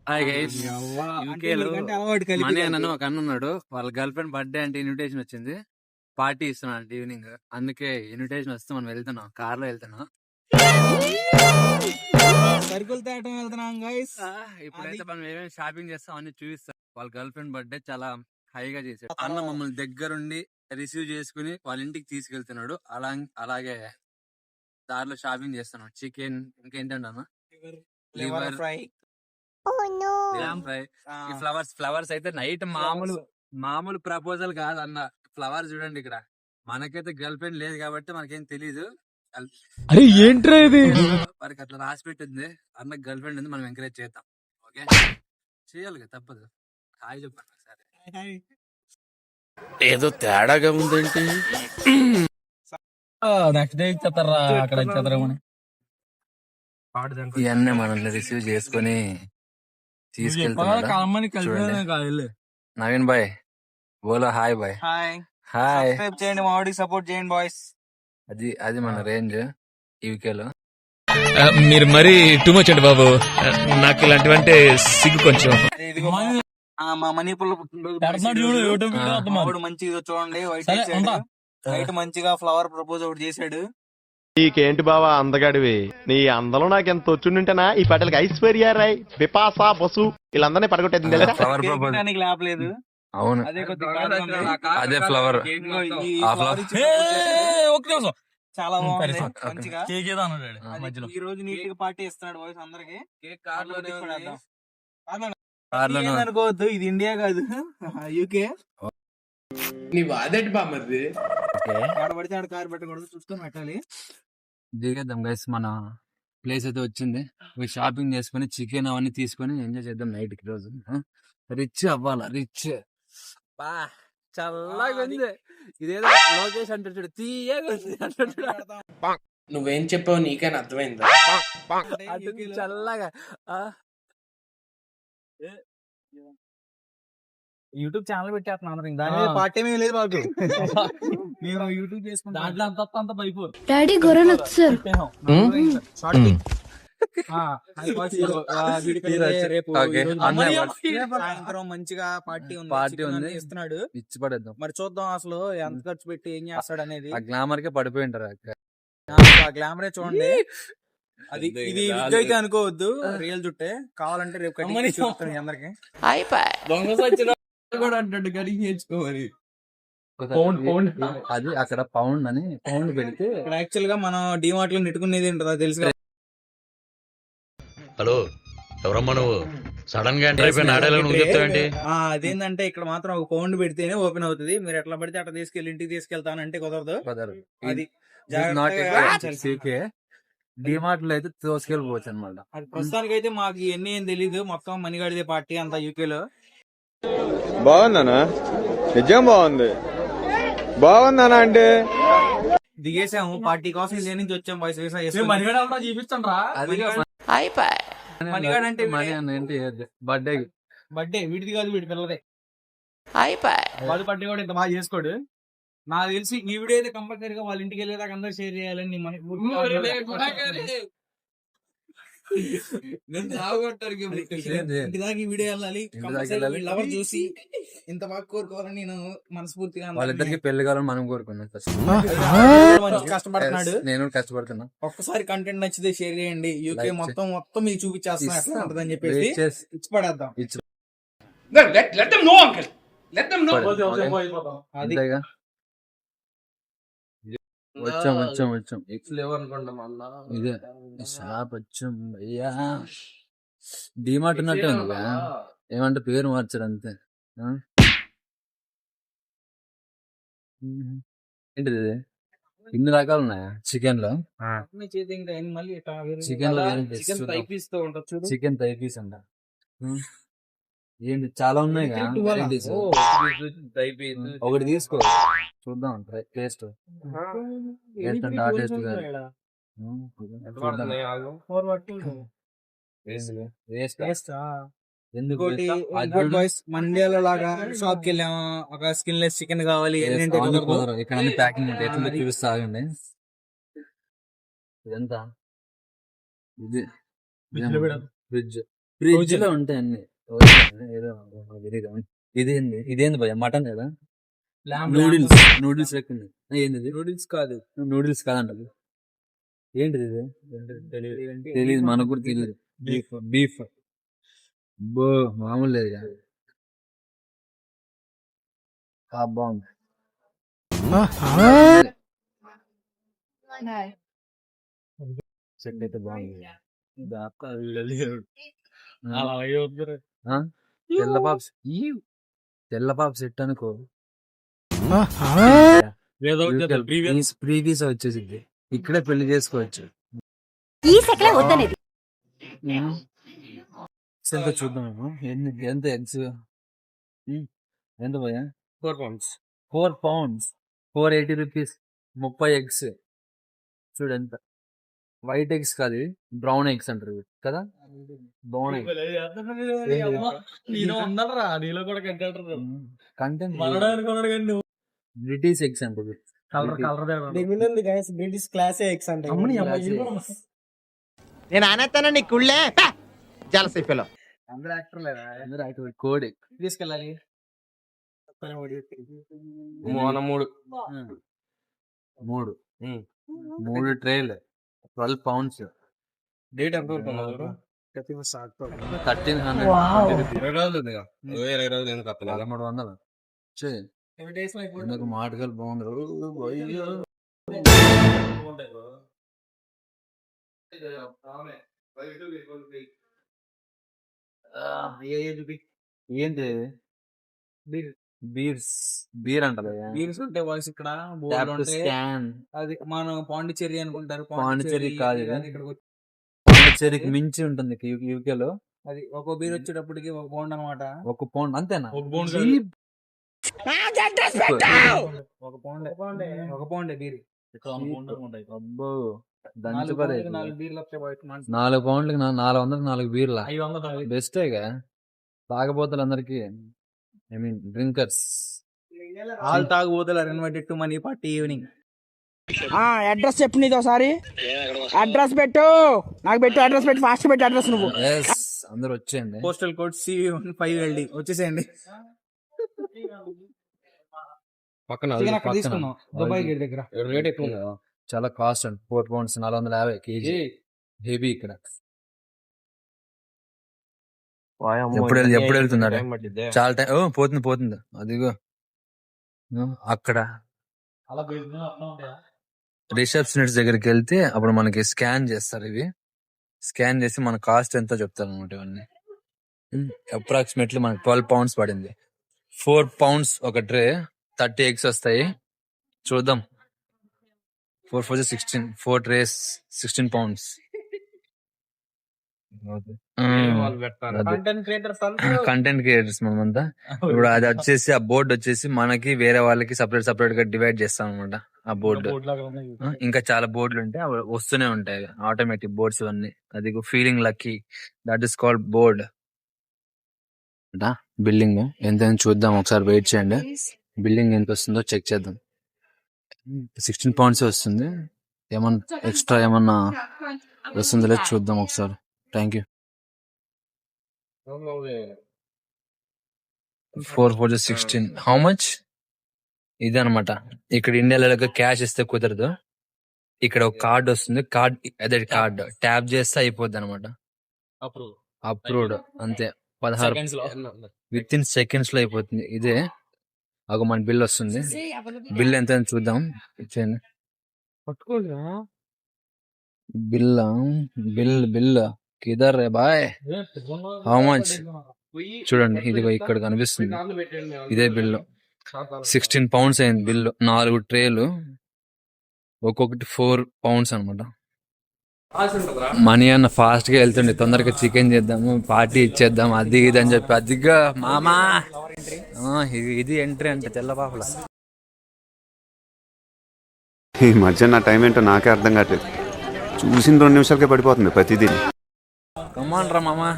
Hi guys, యూకేలో money అన్న ఒక అన్న ఉన్నాడు. వాళ్ళ గర్ల్ ఫ్రెండ్ బర్త్డే అంటే ఇన్విటేషన్ వచ్చింది. పార్టీ ఇస్తున్నాడు ఈవినింగ్. అందుకే ఇన్విటేషన్ వస్తే మనం వెళ్తున్నాం, కార్ లో వెళ్తున్నాం. సరుకులు తేయటం వెళ్తున్నాం గైస్. ఇప్పుడైతే మనం ఏమేమి షాపింగ్ చేస్తాం అన్ని చూపిస్తాం. వాళ్ళ గర్ల్ ఫ్రెండ్ బర్త్డే చాలా హైగా చేశాడు. అన్న మమ్మల్ని దగ్గరుండి రిసీవ్ చేసుకుని వాళ్ళ ఇంటికి తీసుకెళ్తున్నాడు. అలాగే దారిలో షాపింగ్ చేస్తున్నాం. చికెన్, ఇంకేంటండి అన్న, లివర్ ఫ్రై, ఈ ఫ్లవర్స్ అయితే నైట్ మామూలు ప్రపోజల్ కాదు అన్న. ఫ్లవర్స్ చూడండి ఇక్కడ. మనకైతే గర్ల్ ఫ్రెండ్ లేదు కాబట్టి మనకేం తెలీదు. అరే ఏంట్రా ఇది, వారికి అట్లా రాసి పెట్టింది. అన్న గర్ల్ ఫ్రెండ్ ఉంది, మనం ఎంకరేజ్ చేద్దాం. ఓకే, చేయాలి కదా, తప్పదు. హాయ్ చెప్పండి సరే. ఏదో తేడాగా ఉందేంటి? నెక్స్ట్ డే ఇచ్చేస్తారా, అక్కడ ఇచ్చేస్తారేమో. ఇవన్నీ మనల్ని రిసీవ్ చేసుకుని తీసుకెళ్తాను. నవీన్ బాయ్ బోలో హాయ్ బాయ్. హాయ్ చేయండి, మా వాడికి సపోర్ట్ చేయండి బాయ్స్. అది మన రేంజ్ యూకేలో. మీరు మరీ టూ మచ్ అండి బాబు, నాకు ఇలాంటివంటే సిగ్గు కొంచెం. మా మణిపూర్ మంచిగా చూడండి, వైట్ మంచిగా ఫ్లవర్ ప్రపోజ్ ఒకటి చేశాడు. నీకేంటి బావా అందగాడివి, నీ అందలో నాకు ఎంత వచ్చుంటేనా ఈ పాటలకి ఐశ్వర్య రాయ్, బిపాసా బసు వీళ్ళందరినీ పడగొట్టేది. Flower propose లేపలేదు. అవును, అదే ఫ్లవర్. చాలా బాగుంది, మంచిగా. ఈ రోజు నీట్ గా పార్టీ ఇస్తున్నాడు బాయ్స్ అందరికి. అనుకోవద్దు, ఇది ఇండియా కాదు, యూకే. అదేంటి బామ్మది, పడితే ఆడ కారు పెట్టకూడదు, చూసుకొని పెట్టాలి. దిగేద్దాం గైస్, మన ప్లేస్ అయితే వచ్చింది. షాపింగ్ చేసుకుని చికెన్ అవన్నీ తీసుకొని ఎంజాయ్ చేద్దాం నైట్ కి. రోజు రిచ్ అవ్వాలా, రిచ్. బా చల్లగా ఉంది. ఇదేదో లోకేష్ అంటే చూడు, తీయగా ఉంది అంటాడు. నువ్వేం చెప్పావు నీకైనా అర్థమైందా? చల్లగా. యూట్యూబ్ ఛానల్ పెట్టేస్తున్నాం, దాని పార్టీ ఏమీ లేదు మాకు. మేము యూట్యూబ్ చేసుకుంటాం, దాంట్లో అంత పైపు డాడీ గొర్రెలు వచ్చారు. సాయంత్రం మంచిగా పార్టీ ఉంది, ఇస్తున్నాడు. ఇచ్చి పడేద్దాం మరి, చూద్దాం అసలు ఎంత ఖర్చు పెట్టి ఏం చేస్తాడు అనేది. ఆ గ్లామర్ కే పడిపోయి ఉంటారు. ఆ గ్లామరే చూడండి. అది ఇది విగ్ అయితే అనుకోవద్దు, రియల్ జుట్టే. కావాలంటే రేపు అందరికి అది అక్కడ పౌండ్ అని పౌండ్ పెడితే. యాక్చువల్ గా మనం డిమార్ట్ లో నెట్టుకునేది ఉంటుందా తెలుసు. హలో, ఎవరమ్మా నువ్వు? సడన్ గా ఎంటర్ అయిపోయిన నువ్వు చెప్తావేంటి? అదేంటంటే ఇక్కడ మాత్రం ఒక పౌండ్ పెడితేనే ఓపెన్ అవుతుంది. మీరు ఎట్లా పడితే అట్లా తీసుకెళ్ళి ఇంటికి తీసుకెళ్తానంటే కుదరదు. అది డిమార్ట్ లో అయితే తోసుకెళ్ళిపోవచ్చు అనమాట. అది ప్రస్తుతానికి అయితే మాకు ఇవన్నీ ఏం తెలీదు. మొత్తం మనిగాడిదే పార్టీ అంతా యూకేలో. బాగుందనా? నిజం బాగుంది. బాగుందనా అంటే దిగేసాము పార్టీ కోసం. ఇదే నుంచి వచ్చాము బాయ్స్. చూపిస్తాం రా, మనిగాడు అంటే బర్త్డే వీటిది కాదు, వీడి పిల్లదే. వాడు బర్త్డే కూడా ఇంత బాగా చేసుకోడు. నాకు తెలిసి ఈ వీడియో అయితే కంపల్సరీగా వాళ్ళ ఇంటికి వెళ్ళేదాకా అందరూ షేర్ చేయాలని ఇంటిదాకా ఈ వీడియో వెళ్ళాలి. లవర్ చూసి ఇంత బాగా కోరుకోవాలని నేను మనస్ఫూర్తిగా. వాళ్ళిద్దరికి పెళ్లి కావాలని మనం కోరుకున్నాం. కష్టపడుతున్నాడు, నేను కష్టపడుతున్నా. ఒక్కసారి కంటెంట్ నచ్చితే షేర్ చేయండి. యూకే మొత్తం మీకు చూపించేస్తున్నా ఎట్లా ఉంటుందని చెప్పేసి ఇచ్చి పడేద్దాం. అంతేగా, వచ్చాం. ఇదే షాప్ వచ్చాం. అయ్యా, డిమార్ట్ ఉన్నట్టే ఉంది. ఏమంటే పేరు మార్చారు అంతే. ఏంటిది, ఇన్ని రకాలు ఉన్నాయా చికెన్ లో? చికెన్ లో చికెన్ థై పీస్ అంట. ఏంటి చాలా ఉన్నాయి. ఒకటి తీసుకో, చూద్దాం టేస్ట్. మండియాలో లాగా షాప్ కి వెళ్ళాము, ఒక స్కిన్ లెస్ చికెన్ కావాలి. ఇక్కడ ప్యాకింగ్ చూపిస్తాగండి. ఇదంతా ఇది ఫ్రిడ్జ్. ఫ్రిడ్జ్ లో ఉంటాయి అన్ని. ఏదో తెలీదు. ఇదేంది భయ మటన్ కదా, నూడిల్స్ లెక్క ఉంది. ఏంది నూడిల్స్ కాదు, నూడిల్స్ కాదంట. ఏంటిది ఇది? తెలీదు, మనకు కూడా తెలియదు. బీఫ్ బో మామూలు లేదు కదా. బాగుంది. సెట్ అయితే బాగుంది. తెల్లపాపు సెట్ అనుకో, ప్రీవియస్ వచ్చేసింది. ఇక్కడే పెళ్లి చేసుకోవచ్చు. ఎంత చూద్దాం. ఎంత ఎగ్స్ ఎంత పోయా? 4 pounds 480 రూపీస్. 30 ఎగ్స్ చూడు ఎంత. వైట్ ఎగ్స్ కాదు, బ్రౌన్ ఎగ్స్ అంటారు కదా. Brown egg content British eggs అంటారు. బ్రిటిష్ క్లాస్ ఎగ్స్ అంటే నేను అనేస్తాను నీ కుళ్ళే జలసైపోలో. అందరూ యాక్టర్ లేదా? అందరూ యాక్టివ్. కోడ్ ఎగ్ తీసుకెళ్ళాలి. 3 ట్రేలు 12 pounds. డేట్ ఎంత 1300. 1300 ఎందుకు మాటలు బాగుంది. ఏంటి బీర్ అంటారు. బీర్స్ ఉంటే వాయిస్ ఇక్కడ స్కాన్. అది మనం పాండిచ్చేరి అనుకుంటారు. పాండిచ్చేరి కాదు, ఇక్కడ పాండిచ్చేరికి మించి ఉంటుంది యూకేలో. అది ఒక బీర్ వచ్చేటప్పటికి 1 pound అనమాట. 1 pound అంతేనా? 1 pound బీర్. అబ్బో దంచి పడే. 4 బీర్లు వచ్చే 4 poundలకి 400 బీర్ల 500. బెస్టేగా తాగబోతులు అందరికి. I mean drinkers. ఆల్ తాగుబోతులు are invited to money party evening. Address చెప్పు నీది ఒకసారి. అడ్రస్ పెట్టు, నాకు పెట్టు అడ్రస్ పెట్టు, ఫాస్ట్ పెట్టు అడ్రస్ నువ్వు. అందరు వచ్చేయండి. పోస్టల్ కోడ్ C15LD వచ్చేసేయండి. తీసుకున్నాం దుబాయ్ గేట్ దగ్గర. రేట్ ఎక్కువ చాలా కాస్ట్ అండి. 4 pounds 450 kg. హెవీ ఇక్కడ. ఎప్పుడు వెళ్తున్నాడు? చాలా టైం పోతుంది అదిగో అక్కడ. రిసెప్షనిస్ట్ దగ్గరికి వెళ్తే అప్పుడు మనకి స్కాన్ చేస్తారు. ఇవి స్కాన్ చేసి మన కాస్ట్ ఎంతో చెప్తారు అనమాట. ఇవన్నీ అప్రాక్సిమేట్లీ మనకి 12 pounds పడింది. 4 pounds ఒక ట్రే, 30 eggs వస్తాయి. చూద్దాం. 4 4 16 4 trays 16 pounds. కంటెంట్ క్రియేటర్స్ మనమంతా. ఇప్పుడు అది వచ్చేసి ఆ బోర్డు వచ్చేసి మనకి వేరే వాళ్ళకి సపరేట్ గా డివైడ్ చేస్తాం అనమాట. ఆ బోర్డు ఇంకా చాలా బోర్డులు ఉంటాయి, అవి వస్తూనే ఉంటాయి ఆటోమేటిక్ బోర్డ్స్ ఇవన్నీ. అది feeling lucky, that is called board. Building ఎంత చూద్దాం ఒకసారి, వెయిట్ చేయండి. బిల్డింగ్ ఎంత వస్తుందో చెక్ చేద్దాం. 16 pounds వస్తుంది. ఏమన్నా ఎక్స్ట్రా ఏమన్నా వస్తుందో లేదు చూద్దాం ఒకసారి. Thank you. 4 4 16 how much? ఇది అనమాట. ఇక్కడ ఇండియాలో క్యాష్ ఇస్తే కుదరదు. ఇక్కడ ఒక కార్డ్ వస్తుంది. అదే కార్డ్ ట్యాప్ చేస్తే అయిపోద్ది అనమాట. అప్రూవ్డ్ అంతే. 16 విత్ ఇన్ సెకండ్స్ లో అయిపోతుంది. ఇదే ఒక మన బిల్ వస్తుంది. బిల్ ఎంత చూద్దాం. ఇచ్చేయండి. బిల్ కిదర్ రే బాయ్, హౌ మచ్? చూడండి ఇదిగో ఇక్కడ కనిపిస్తుంది. ఇదే బిల్లు. 16 pounds అయింది బిల్లు. 4 ట్రేలు, ఒక్కొక్కటి 4 pounds అనమాట. మనీ అన్న ఫాస్ట్ గా వెళ్తుండే, తొందరగా చికెన్ చేద్దాము, పార్టీ ఇచ్చేద్దాం, అది ఇది అని చెప్పి. అదిగా మామా, ఇది ఎంట్రీ అంటే తెల్లపాపల. ఈ మధ్య నా టైం ఏంటో నాకే అర్థం కావట్లేదు. చూసిన 2 నిమిషాలకే పడిపోతుంది ప్రతిదీ. కమాన్ రా మామా.